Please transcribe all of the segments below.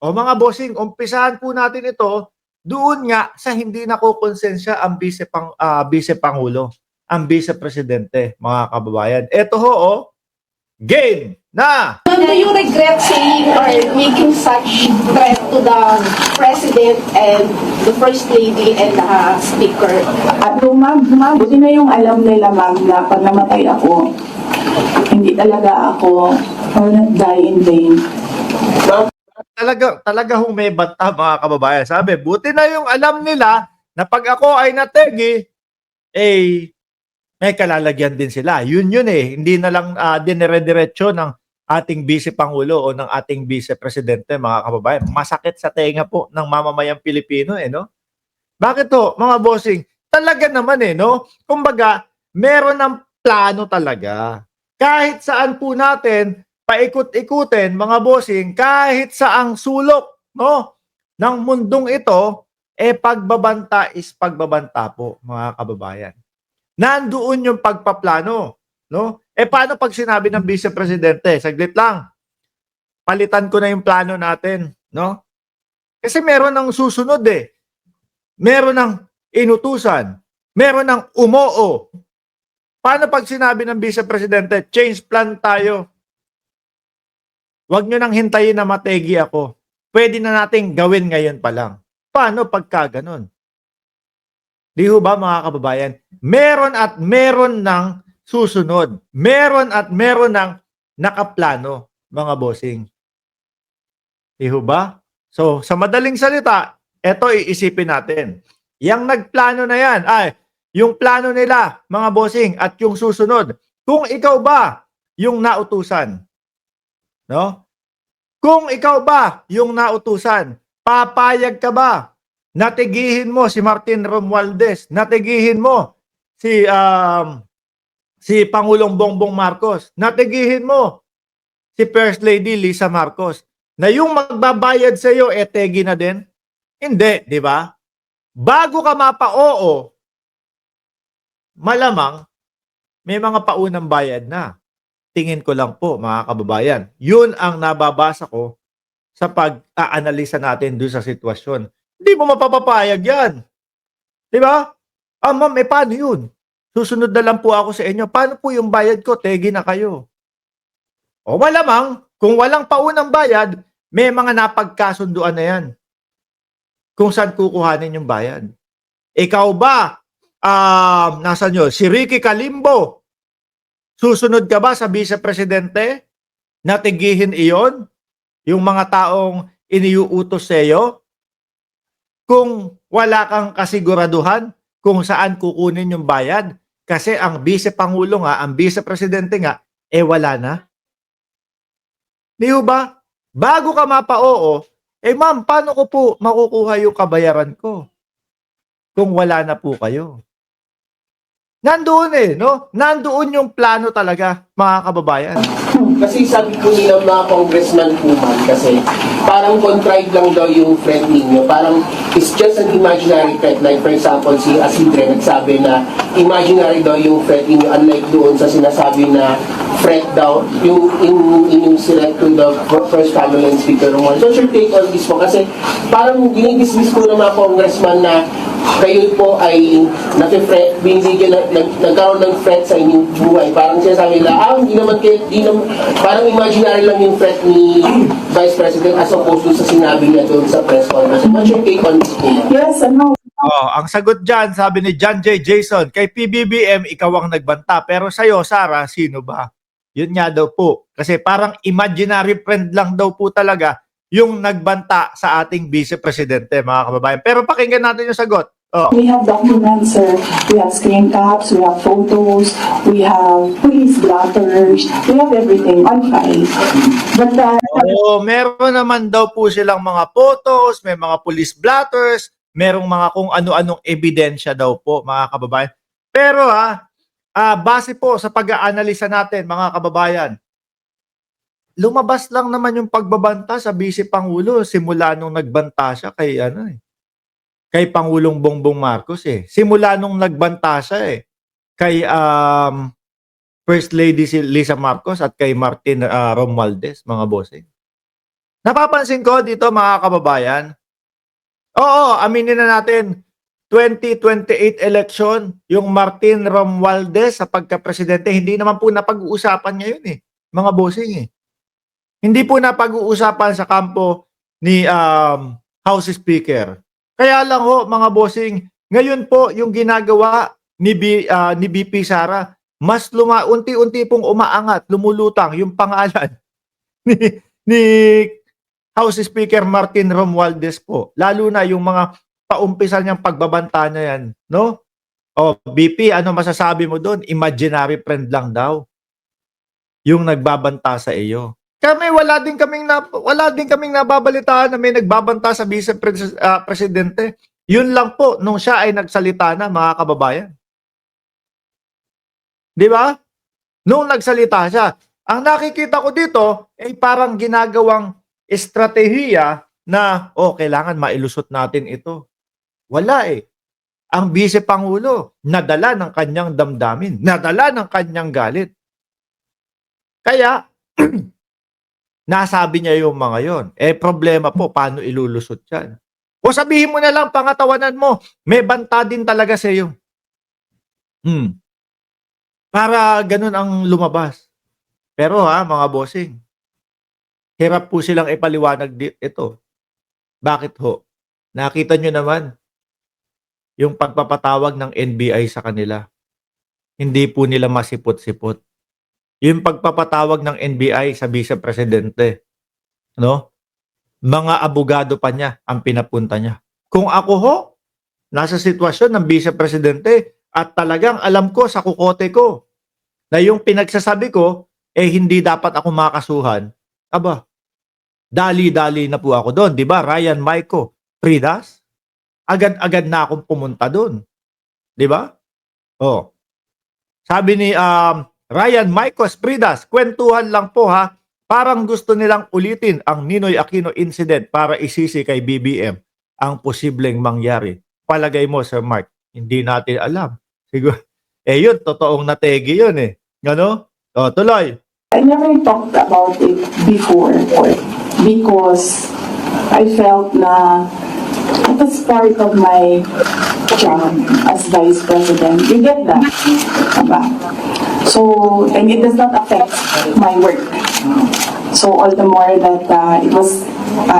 O mga bossing, umpisahan po natin ito doon nga sa hindi nakukonsensya ang Vice Pangulo, ang Vice Presidente, mga kababayan. Ito ho, game na! Do you regret saying or making such threat to the President and the First Lady and the Speaker? Ma'am, buti na yung alam nila, ma'am, na pag namatay ako, hindi talaga ako, I will not die in vain. Talaga hong may banta, mga kababayan. Sabi, buti na yung alam nila na pag ako ay nategi, may kalalagyan din sila. Yun Hindi na lang dinire-diretso ng ating Vice Pangulo o ng ating Vice Presidente, mga kababayan. Masakit sa tenga po ng mamamayang Pilipino, no? Bakit to, mga bossing? Talaga naman, no? Kumbaga, meron ng plano talaga. Kahit saan po natin paikot-ikutin, mga bossing, kahit saang sulok, no, ng mundong ito, pagbabanta is pagbabanta po, mga kababayan. Nandoon yung pagpaplano, no? Paano pag sinabi ng Vice Presidente? Saglit lang. Palitan ko na yung plano natin, no? Kasi meron ng susunod Meron ng inutusan. Meron ng umoo. Paano pag sinabi ng Vice Presidente, change plan tayo? Huwag nyo nang hintayin na mategi ako. Pwede na nating gawin ngayon pa lang. Paano pagka ganun? Di ho ba, mga kababayan? Meron at meron ng susunod. Meron at meron ng nakaplano, mga bossing. Di ho ba? So, sa madaling salita, eto iisipin natin. Yang nagplano na yan, yung plano nila, mga bossing, at yung susunod. Kung ikaw ba yung nautusan, no? Kung ikaw ba yung nautusan, papayag ka ba? Natigihin mo si Martin Romualdez, natigihin mo si Pangulong Bongbong Marcos, natigihin mo si First Lady Lisa Marcos, na yung magbabayad sa iyo tegi na din? Hindi, di ba? Bago ka mapa-oo, malamang may mga paunang bayad na. Tingin ko lang po, mga kababayan. Yun ang nababasa ko sa pag-aanalisa natin doon sa sitwasyon. Hindi mo mapapapayag yan. Di ba? Ma'am, paano yun? Susunod na lang po ako sa inyo. Paano po yung bayad ko? Tegi na kayo. O malamang, kung walang paunang bayad, may mga napagkasunduan na yan. Kung saan kukuhanin yung bayad. Ikaw ba, nasa nyo, si Ricky Kalimbo, susunod ka ba sa Vice Presidente? Natigihin iyon? Yung mga taong iniuutos sa iyo? Kung wala kang kasiguraduhan kung saan kukunin yung bayad? Kasi ang Vice Pangulo nga, ang Vice Presidente nga, wala na. Di ba? Bago ka mapa-oo, ma'am, paano ko po makukuha yung kabayaran ko? Kung wala na po kayo. Nandoon no? Nandoon yung plano talaga, mga kababayan. Kasi sabi po nila mga congressman po man, kasi parang contrived lang daw yung threat ninyo. Parang it's just an imaginary threat. Like for example, si Asidre nagsabi na imaginary daw yung threat ninyo, unlike doon sa sinasabi na threat daw yung inyong select to the first family and speaker Romualdez. So your take on this po? Kasi parang dinidismiss po ng mga congressman na kayo po ay nagkaroon ng threat sa inyong buhay. Parang sinasabi nila, hindi naman kayo, parang imaginary lang yung threat ni Vice President as opposed to sa sinabi niya doon sa press conference. What's your take on this po? Yes, ano? Ang sagot dyan, sabi ni John J. Jason, kay PBBM, ikaw ang nagbanta. Pero sa'yo, Sarah, sino ba? Yun nga daw po. Kasi parang imaginary friend lang daw po talaga yung nagbanta sa ating Vice Presidente, mga kababayan. Pero pakinggan natin yung sagot. We have documents, sir. We have screen caps, we have photos, we have police blotters, we have everything on file. But meron naman daw po silang mga photos, may mga police blotters, merong mga kung ano-anong ebidensya daw po, mga kababayan. Pero base po sa pag-aanalisa natin, mga kababayan, lumabas lang naman yung pagbabanta sa Vice Pangulo simula nung nagbanta siya kay Pangulong Bongbong Marcos Simula nung nagbanta siya kay First Lady Lisa Marcos at kay Martin Romualdez, mga bossing. Napapansin ko dito mga kababayan, oo, aminin na natin, 2028 election, yung Martin Romualdez sa pagka-presidente, hindi naman po napag-uusapan ngayon mga bossing Hindi po napag-uusapan sa kampo ni House Speaker. Kaya lang ho, mga bossing, ngayon po yung ginagawa ni BP Sara, mas unti-unti pong umaangat, lumulutang yung pangalan ni House Speaker Martin Romualdez po. Lalo na yung mga paumpisal niyang pagbabanta na yan, no? O, BP, ano masasabi mo doon? Imaginary friend lang daw yung nagbabanta sa iyo. Kami wala din kaming nababalitaan na may nagbabanta sa vice presidente. Yun lang po nung siya ay nagsalita na, mga kababayan. Di ba? Nung nagsalita siya, ang nakikita ko dito ay parang ginagawang estratehiya na kailangan mailusot natin ito. Wala Ang Vice Pangulo, nadala ng kanyang damdamin, nadala ng kanyang galit. Kaya, nasabi niya yung mga yon. Problema po, paano ilulusot yan? O sabihin mo na lang, pangatawanan mo, may banta din talaga sa iyo. Para ganun ang lumabas. Pero mga bossing, hirap po silang ipaliwanag ito. Bakit ho? Nakita nyo naman, yung pagpapatawag ng NBI sa kanila. Hindi po nila masipot-sipot. Yung pagpapatawag ng NBI sa Vice Presidente, no? Mga abogado pa niya ang pinapunta niya. Kung ako ho, nasa sitwasyon ng Vice Presidente at talagang alam ko sa kukote ko na yung pinagsasabi ko hindi dapat ako makasuhan, dali-dali na po ako doon. Di ba? Ryan Maico, Pridas, agad-agad na akong pumunta doon. Di ba? Sabi ni Ryan Maico Pridas, kwentuhan lang po parang gusto nilang ulitin ang Ninoy Aquino incident para isisi kay BBM ang posibleng mangyari. Palagay mo, Sir Mark, hindi natin alam. Siguro, yun, totoong nategi yun Ano? Tuloy. I never talked about it before because I felt na it was part of my job as Vice President. You get that? Diba? So, and it does not affect my work. So, all the more that it was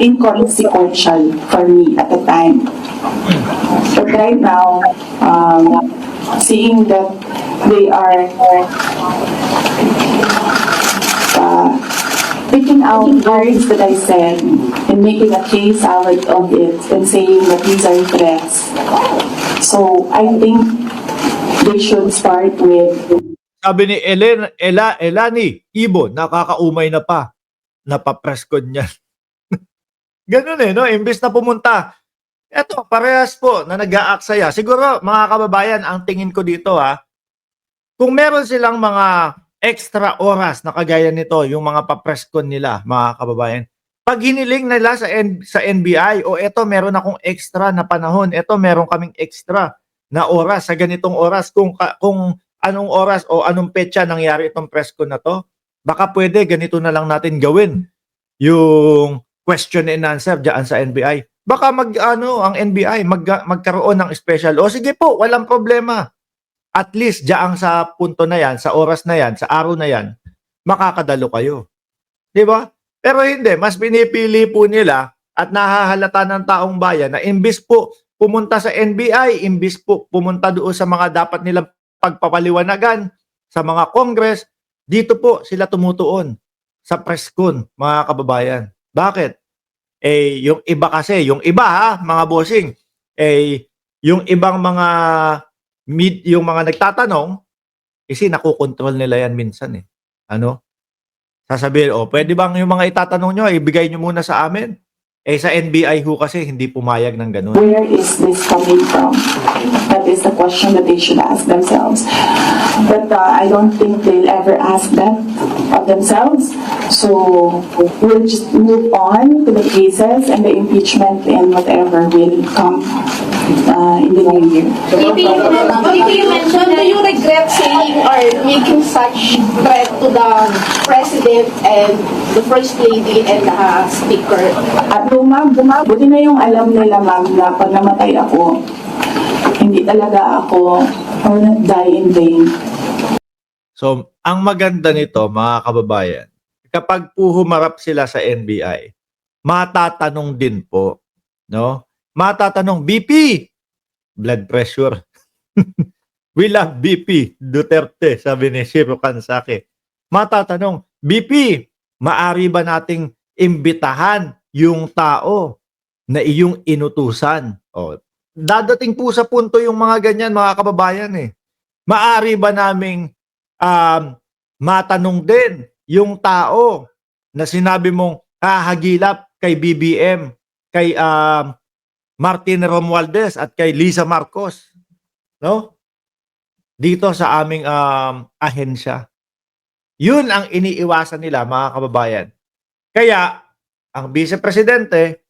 inconsequential for me at the time. But right now, seeing that they are picking out words that I said and making a case out of it and saying that these are threats. So I think they should start with... Sabi ni Elani Ibo, nakakaumay na pa. Napapress ko niya. Ganun no? Imbes na pumunta. Eto, parehas po na nag-aaksaya. Siguro, mga kababayan, ang tingin ko dito kung meron silang mga extra oras na kagaya nito, yung mga papreskon nila, mga kababayan. Pag hiniling nila sa NBI, eto meron akong extra na panahon, eto meron kaming extra na oras sa ganitong oras, kung anong oras o anong petsa nangyari itong preskon na to, baka pwede ganito na lang natin gawin yung question and answer diyan sa NBI. Baka ang NBI magkaroon ng special. Sige po, walang problema. At least diyan sa punto na yan, sa oras na yan, sa araw na yan, makakadalo kayo. Di ba? Pero hindi, mas pinipili po nila at nahahalata ng taong bayan na imbis po pumunta sa NBI, imbis po pumunta doon sa mga dapat nilang pagpapaliwanagan sa mga Congress, dito po sila tumutuon sa preskon, mga kababayan. Bakit? Yung iba kasi, mga bossing, yung ibang mga yung mga nagtatanong, kasi nakukontrol nila yan minsan Ano? Sasabihin, pwede bang yung mga itatanong nyo, ibigay nyo muna sa amin? Sa NBI ho kasi, hindi pumayag ng ganun. Where is this coming from? That is the question that they should ask themselves. But I don't think they'll ever ask that of themselves. So we'll just move on to the cases and the impeachment and whatever will come in the new year. VP, you mentioned, do you regret saying or making such threat to the President and the First Lady and the Speaker? At ma'am, buti na yung alam nila ma'am na pag namatay ako, hindi talaga ako, I will not die in vain. So, ang maganda nito, mga kababayan, kapag po humarap sila sa NBI, matatanong din po, no? Matatanong, BP, blood pressure. We love BP, Duterte, sabi ni Shiro Kansaki. Matatanong, BP, maari ba nating imbitahan yung tao na iyong inutusan? O, dadating po sa punto yung mga ganyan, mga kababayan eh. Maari ba naming matanong din yung tao na sinabi mong hahagilap kay BBM, kay Martin Romualdez at kay Lisa Marcos, no? Dito sa aming ahensya. Yun ang iniiwasan nila, mga kababayan. Kaya ang Vice Presidente